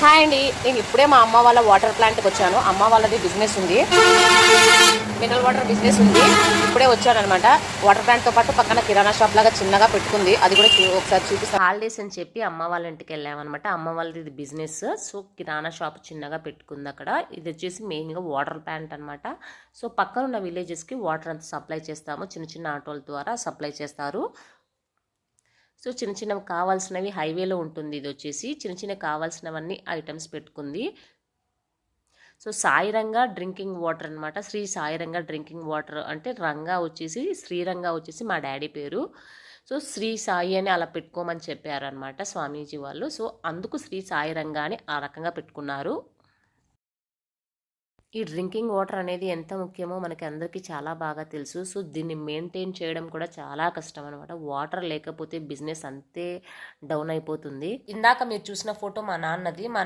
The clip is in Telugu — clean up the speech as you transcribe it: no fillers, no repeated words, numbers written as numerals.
హాయ్ అండి, నేను ఇప్పుడే మా అమ్మ వాళ్ళ వాటర్ ప్లాంట్కి వచ్చాను. అమ్మ వాళ్ళది బిజినెస్ ఉంది, మినరల్ వాటర్ బిజినెస్ ఉంది. ఇప్పుడే వచ్చాను అనమాట. వాటర్ ప్లాంట్తో పాటు పక్కన కిరాణా షాప్ లాగా చిన్నగా పెట్టుకుంది. అది కూడా ఒకసారి చూపిస్తాను. హాలిడేస్ అని చెప్పి అమ్మ వాళ్ళ ఇంటికి వెళ్ళామన్నమాట. అమ్మ వాళ్ళది ఇది బిజినెస్. సో కిరాణా షాప్ చిన్నగా పెట్టుకుంది అక్కడ. ఇది వచ్చేసి మెయిన్గా వాటర్ ప్లాంట్ అనమాట. సో పక్కన ఉన్న విలేజెస్కి వాటర్ అంతా సప్లై చేస్తాము. చిన్న చిన్న ఆటోల ద్వారా సప్లై చేస్తారు. సో చిన్న చిన్నవి కావాల్సినవి హైవేలో ఉంటుంది. ఇది వచ్చేసి చిన్న చిన్న కావాల్సినవన్నీ ఐటమ్స్ పెట్టుకుంది. సో సాయిరంగా డ్రింకింగ్ వాటర్ అనమాట. శ్రీ సాయిరంగా డ్రింకింగ్ వాటర్ అంటే రంగా వచ్చేసి శ్రీరంగా వచ్చేసి మా డాడీ పేరు. సో శ్రీ సాయి అని అలా పెట్టుకోమని చెప్పారనమాట స్వామీజీ వాళ్ళు. సో అందుకు శ్రీ సాయిరంగా అని ఆ రకంగా పెట్టుకున్నారు. ఈ డ్రింకింగ్ వాటర్ అనేది ఎంత ముఖ్యమో మనకి అందరికీ చాలా బాగా తెలుసు. సో దీన్ని మెయింటైన్ చేయడం కూడా చాలా కష్టం అనమాట. వాటర్ లేకపోతే బిజినెస్ అంతే డౌన్ అయిపోతుంది. ఇందాక మీరు చూసిన ఫోటో మా నాన్నది.